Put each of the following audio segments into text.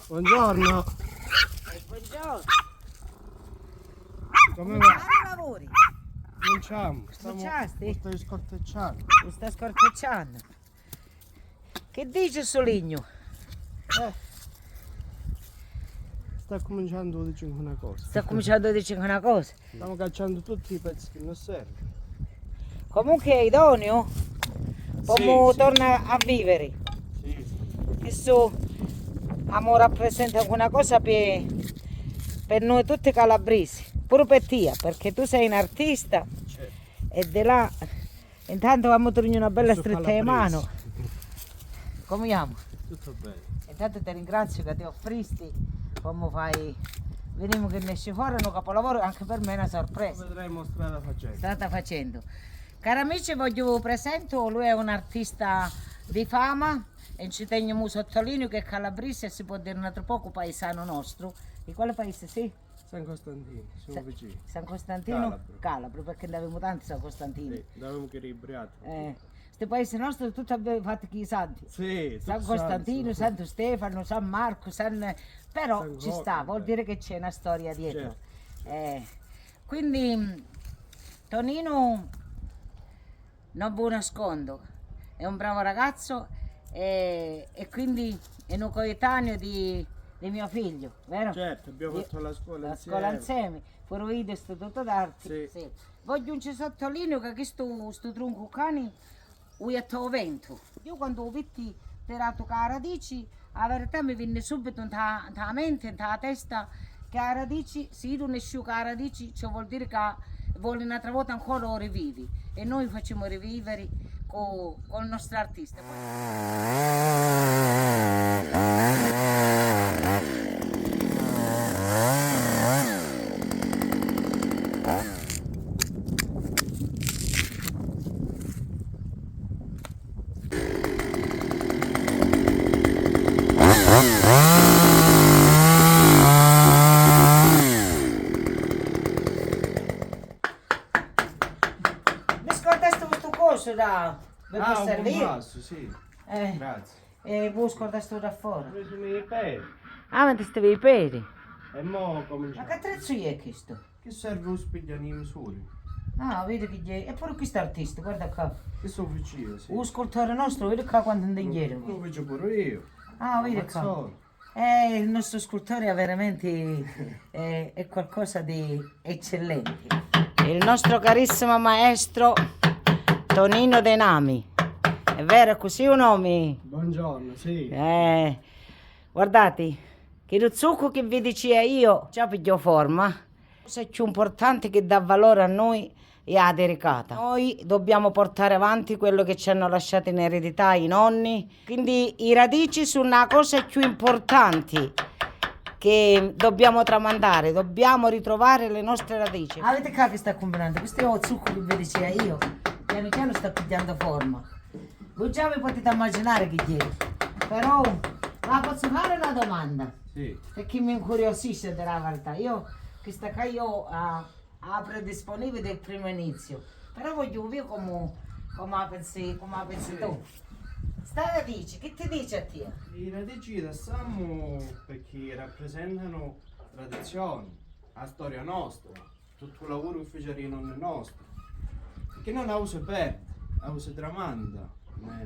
Buongiorno. Buongiorno. Come Come va? lavori? Cominciamo. Cominciasti? Stai scortecciando. Mi sta scortecciando. Che dice Soligno? Sta cominciando a dire una cosa. Sta cominciando a dire una cosa. Stiamo cacciando tutti i pezzi che non servono. Comunque è idoneo. Come Sì. torna a vivere. Sì. Questo amo rappresenta una cosa per noi tutti calabresi. Pure per te, perché tu sei un artista. Certo. E di là, intanto abbiamo trovato una bella Adesso stretta di calabrese. mano. Come chiamo? Tutto bene. Intanto ti ringrazio che ti offristi, come fai, veniamo che ne esce fuori un capolavoro, anche per me è una sorpresa. Vedremo strada facendo. Strada facendo. Cari amici, voglio presento, lui è un artista di fama, e ci teniamo sottolineo che è calabrese e si può dire un altro poco paesano nostro. Di quale paese sei? San Costantino, siamo vicini. San Costantino? Calabro. Calabro, perché ne avevamo tanti San Costantino. Sì, davamo che ribriato. Questo paese nostro tutti abbiamo fatto chi santi. Sì, San tutti Costantino, santi. Santo Stefano, San Marco, però San ci Rocco, sta, vuol beh. dire che c'è una storia dietro. Certo. Quindi Tonino non vi nascondo, è un bravo ragazzo e quindi è un coetaneo di mio figlio, vero? Certo, abbiamo fatto la scuola La insieme. scuola insieme, fuori video istituto d'arte. Sì. Voglio un sottolineo che questo tronco cani ho vento. Io quando ho visto tirato con la radici, la verità mi venne subito nella mente, nella testa, che la radici, se io non esco con la radici, ciò vuol dire che vuole un'altra volta ancora lo rivivi. E noi facciamo rivivere con il nostro artista. Mi scordaste questo coso da per Ah, un servire? vaso, sì. Grazie. E voi scordaste da Ho fuori? preso i miei peli. Ah, ma ti stavi i piedi? E mo Ma cominciamo. che attrezzo è questo? Che serve un spigliano in misura? Ah, vedi che è. Eppure questo artista, guarda qua. Che sono vicino, sì. Un scultore nostro, vedi qua quanto è indietro. Lo faccio pure io. Ah, vedi qua. Ammazzone. Il nostro scultore è veramente è qualcosa di eccellente. Il nostro carissimo maestro Tonino De Nami. È vero, è così un nome? Buongiorno, sì. Guardate, che lo zucco che vi dicevo io già pigliò forma. La cosa più importante che dà valore a noi è la delicata. Noi dobbiamo portare avanti quello che ci hanno lasciato in eredità i nonni. Quindi i radici sono una cosa più importante che dobbiamo tramandare, dobbiamo ritrovare le nostre radici. Avete qua che sta combinando? Questo è lo zucco che vi dicevo io. Piano piano sta pigliando forma. Voi già vi potete immaginare che chiede. Però la posso fare una domanda? Sì. Perché mi incuriosisce della verità. Io, questa qua io apro disponibile del primo inizio. Però voglio vedere come la pensi tu. Sta radice, che ti dice a te? I radici da Sammo perché rappresentano tradizioni, la storia nostra, tutto il lavoro che fece i nonni nostri. Perché non la usa perde, la usa tramanda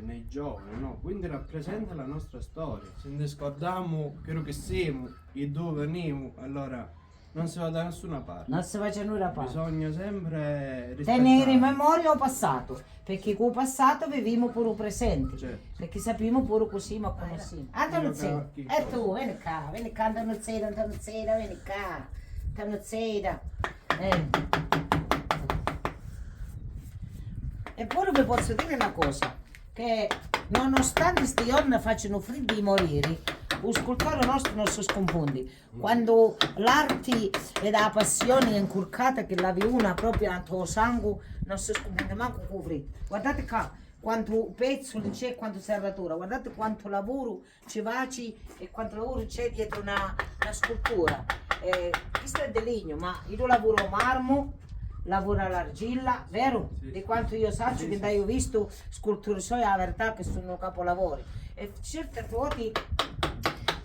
nei giovani, no? Quindi rappresenta la nostra storia. Se ne scordiamo quello che siamo e dove veniamo, allora non si va da nessuna parte. Non si faccia nulla a parte. Bisogna sempre Tenere in memoria il passato, perché con il passato viviamo pure il presente, Certo. perché sappiamo pure così ma come sì. Antonio Io Zera, che- e tu, vieni qua, Antonio Zera, vieni qua, Antonio Zera. Eppure vi posso dire una cosa, che nonostante questi giorni facciano freddo di morire, lo scultore nostro non si sconfonde. Quando l'arte e la passione è incurcata, che la una proprio nel tuo sangue, non si sconfonde manco con il freddo. Guardate qua, quanto pezzo c'è, quanto serratura, guardate quanto lavoro ci facci e quanto lavoro c'è dietro una scultura. Questo è di legno, ma io lavoro marmo, lavoro all'argilla, vero? Sì. Di quanto io saggio, Sì, che sì. dai ho visto sculture sue, la verità che sono capolavori. E certe volte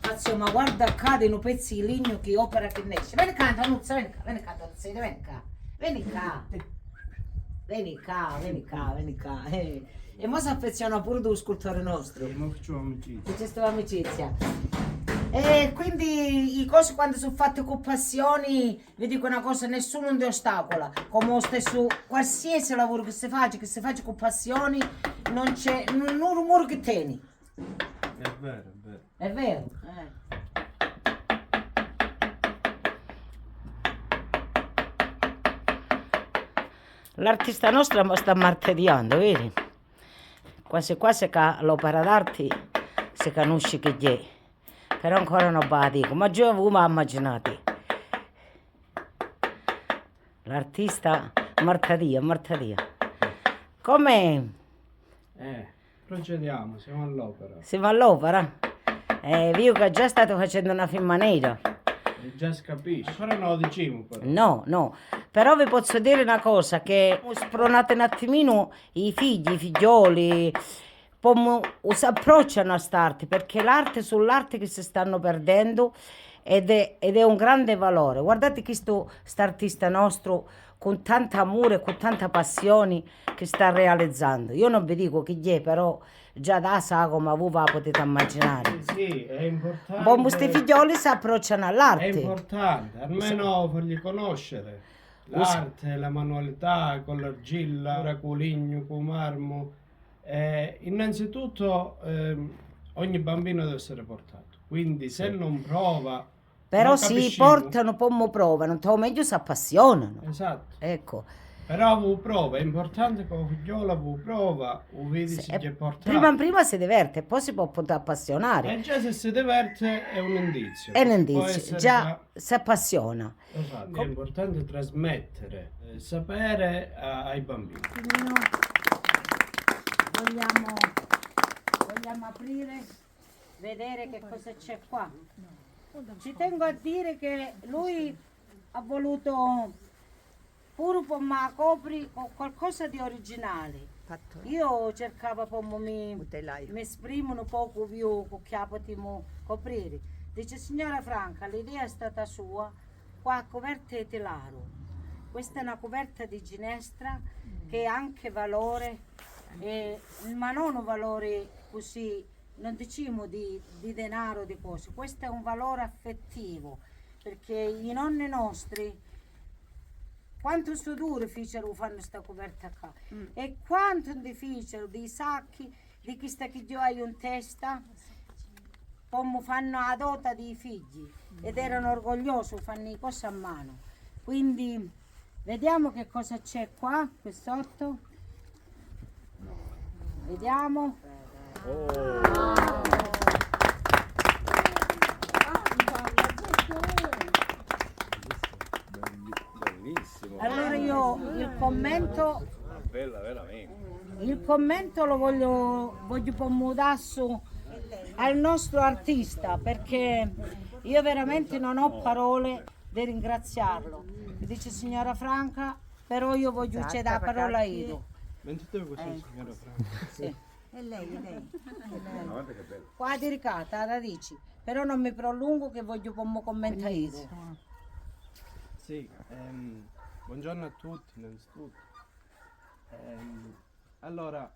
Fazio, ma guarda cadono pezzi di legno che opera che nesce. Vieni qua, Tanuzza, vieni qua, Tanuzza, vieni qua. Vieni qua. Vieni qua, vieni qua, vieni qua. E mo si affeziona pure tu, scultore nostro. E mo facciamo amicizia. C'è stata amicizia. E quindi i cose quando sono fatte con passione, vi dico una cosa, nessuno ti ostacola. Come lo stesso, qualsiasi lavoro che si faccia con passione, non c'è un rumore che tieni. È vero, è vero. È vero? L'artista nostra sta martedendo, vedi? Quasi quasi che l'opera d'arte si conosce che è. Però ancora non la dico, ma già voi mi immaginate. L'artista martedia. Come Procediamo, siamo all'opera. si va all'opera? Io che già state facendo una film nera. E già si capisce. Ancora non lo diciamo però. No, però vi posso dire una cosa, che spronate un attimino i figli, i figlioli, come si approcciano a st'arte, perché l'arte sull'arte che si stanno perdendo ed è un grande valore. Guardate questo artista nostro con tanto amore, con tanta passione che sta realizzando. Io non vi dico chi è, però già da sa come voi la potete immaginare. Sì, è importante. Poi questi figlioli si approcciano È all'arte. importante, almeno fargli conoscere l'arte, la manualità con l'argilla, con il legno, con il marmo. Innanzitutto ogni bambino deve essere portato, quindi se non prova, Però non si capisciamo. portano, poi mo provano, o meglio si appassionano. Esatto, Ecco. però vu prova, è importante che la figliola vu prova, vedi se E gli è portato. prima si diverte, poi si può appassionare. E già se si diverte è un indizio. È un Può indizio, essere già si appassiona. Esatto, è importante trasmettere sapere ai bambini. Vogliamo aprire, vedere che cosa c'è qua. Ci tengo a dire che lui ha voluto pure pomma copri con qualcosa di originale. Io cercavo come mi esprimo un poco più con che potremmo coprire. Dice signora Franca, l'idea è stata sua, qua coperta è telaro. Questa è una coperta di ginestra che ha anche valore, ma non un valore così, non diciamo di denaro, di cose. Questo è un valore affettivo, perché i nonni nostri quanto sudore fecero fanno questa coperta qua e quanto difficile dei sacchi di questa che io hai in testa come fanno la dota dei figli ed erano orgogliosi, fanno le cose a mano. Quindi vediamo che cosa c'è qua sotto, vediamo. Bellissimo. Allora io il commento Bella veramente. lo voglio pomodare su al nostro artista, perché io veramente non ho parole di ringraziarlo. Mi dice signora Franca, però io voglio cedere la parola a io. Mentite così, signora Franca. Sì. È lei. Guarda che bello. Qua di ricata, a radici, però non mi prolungo che voglio commentare io. Sì, buongiorno a tutti innanzitutto. Allora,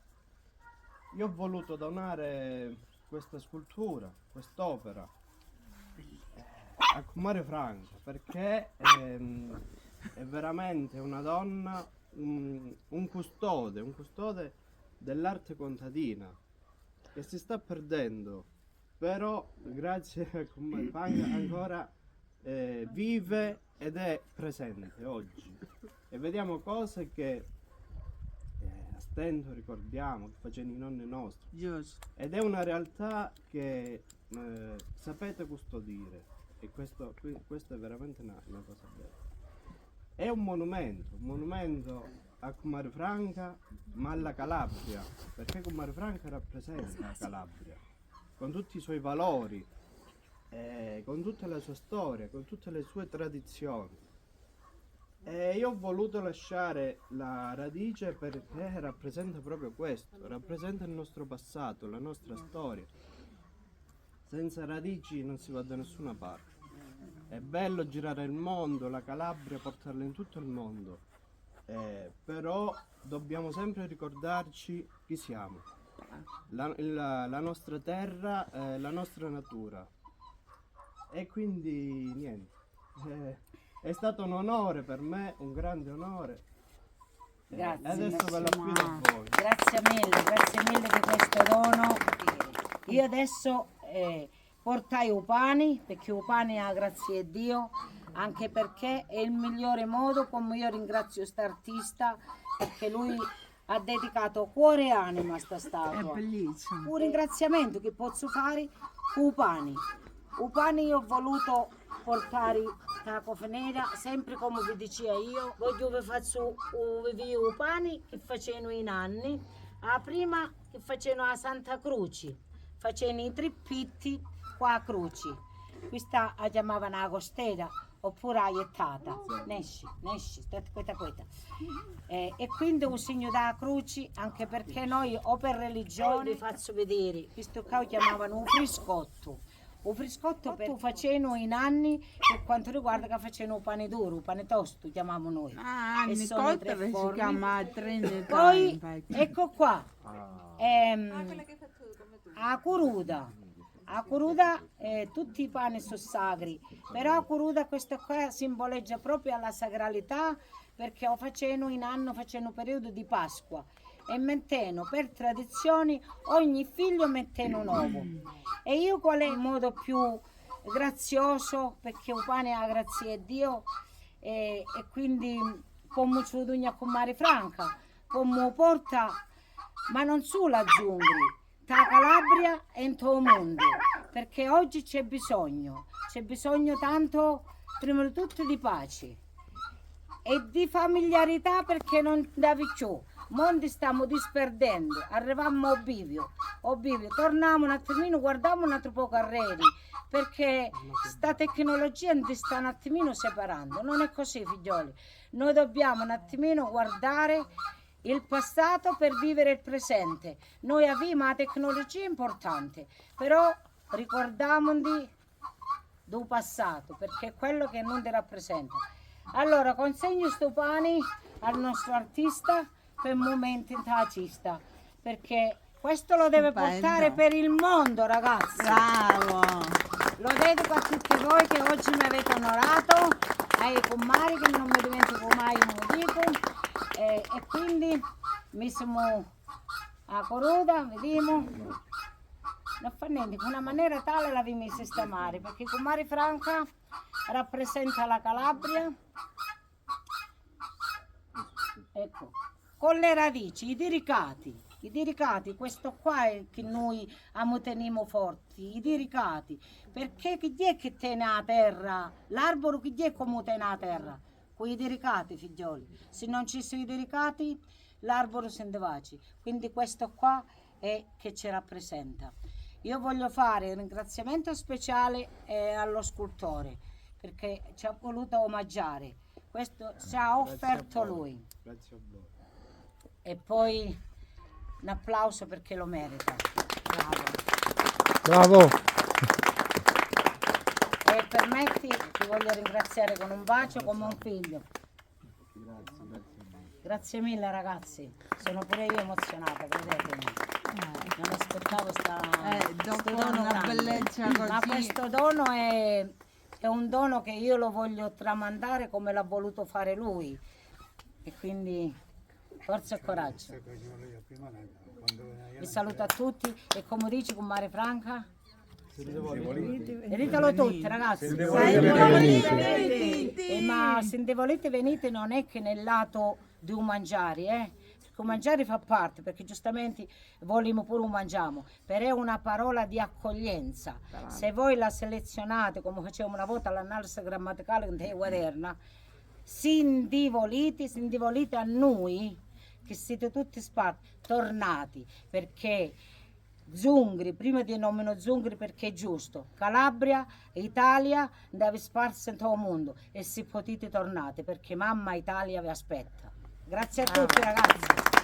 io ho voluto donare questa scultura, quest'opera a Comare Franca perché è veramente una donna, un custode dell'arte contadina che si sta perdendo, però grazie a Comare Franca ancora vive ed è presente oggi e vediamo cose che a stento ricordiamo che facevano i nonni nostri. Giusto. Ed è una realtà che sapete custodire e questo è veramente una cosa bella. È un monumento a Comare Franca, ma alla Calabria, perché Comare Franca rappresenta la Calabria, con tutti i suoi valori, con tutta la sua storia, con tutte le sue tradizioni. E io ho voluto lasciare la radice perché rappresenta proprio questo, rappresenta il nostro passato, la nostra storia. senza radici non si va da nessuna parte. È bello girare il mondo, la Calabria, portarla in tutto il mondo, però dobbiamo sempre ricordarci chi siamo, la nostra terra, la nostra natura. E quindi niente, è stato un onore per me, un grande onore. Grazie, Adesso ve la merci. affido a voi. Grazie mille di questo dono. Io adesso portai i pani, perché i pani ha grazie a Dio, anche perché è il migliore modo come io ringrazio quest'artista, perché lui ha dedicato cuore e anima a sta È statua. bellissimo. Un ringraziamento che posso fare con i pani. I pani io ho voluto portare la cofenera, sempre come vi dicevo io, voglio vi faccio i pani che facevano in anni, la prima che facevano a Santa Croce, facevano i trippitti qua a Croce, questa la chiamavano la costera oppure la iettata, nesci, questa. E quindi un segno da croce, anche perché noi o per religione, vi faccio vedere, questo qua lo chiamavano un friscotto. Un friscotto per facevano in anni per quanto riguarda che facevano un pane duro, un pane tosto, chiamiamo noi. Ah, E mi sono i conta tre si forni. chiama Trinità. Poi, infatti. ecco qua, a curuda. A curuda tutti i pani sono sacri, però a curuda questo qua simboleggia proprio la sacralità, perché lo facevano in anno, facevano periodo di Pasqua e mettevano per tradizioni ogni figlio mettevano un uovo. E io qual è il modo più grazioso, perché il pane ha grazie a Dio, e quindi come ci vedono con Mare Franca, come porta, ma non solo a Zungri, tra Calabria e in tutto il mondo, perché oggi c'è bisogno tanto, prima di tutto di pace e di familiarità, perché non davi più. Mondi stiamo disperdendo, arriviamo a bivio, torniamo un attimino, guardiamo un altro po' carreri, perché sta tecnologia ti sta un attimino separando, non è così figlioli, noi dobbiamo un attimino guardare il passato per vivere il presente. Noi abbiamo la tecnologia importante, però ricordiamoci del passato, perché è quello che non ti rappresenta. Allora consegno sto pani al nostro artista per un momento in tacista, perché questo lo deve Stupendo. portare per il mondo, ragazzi. Bravo. Lo dedico a tutti voi che oggi mi avete onorato, ai commari che non mi dimentico mai, non dico, e quindi mi siamo a Coruda, vediamo, non fa niente, in una maniera tale la vi sistemare, perché Comare Franca rappresenta la Calabria, ecco, con le radici, i diricati, questo qua è che noi teniamo forti, i diricati, perché chi è che tiene la terra? L'albero chi è come tiene la terra? Con i diricati, figlioli. Se non ci sono i diricati, l'albero se ne va. Quindi questo qua è che ci rappresenta. Io voglio fare un ringraziamento speciale allo scultore, perché ci ha voluto omaggiare. Questo ci ha offerto lui. Grazie a voi. E poi un applauso perché lo merita. Bravo. Bravo. E permetti, ti voglio ringraziare con un bacio come un figlio. Grazie mille ragazzi, sono pure io emozionata, credetemi. Non aspettavo Dopo sto dono una grande. bellezza Ma così. questo dono è un dono che io lo voglio tramandare come l'ha voluto fare lui. E quindi forza e coraggio. Vi saluto a tutti e come dici con Mare Franca, ditelo tutti ragazzi. Ma se ne volete venite non è che nel lato di un mangiare, perché un mangiare fa parte, perché giustamente vogliamo pure un mangiamo, però è una parola di accoglienza. Se voi la selezionate come facevamo una volta all'analisi grammaticale in quaderna, si indivolite a noi che siete tutti tornati, perché Zungri, prima di nomino Zungri perché è giusto, Calabria, Italia, deve sparsi in tutto il mondo e se potete tornate perché mamma Italia vi aspetta. Grazie a tutti ragazzi.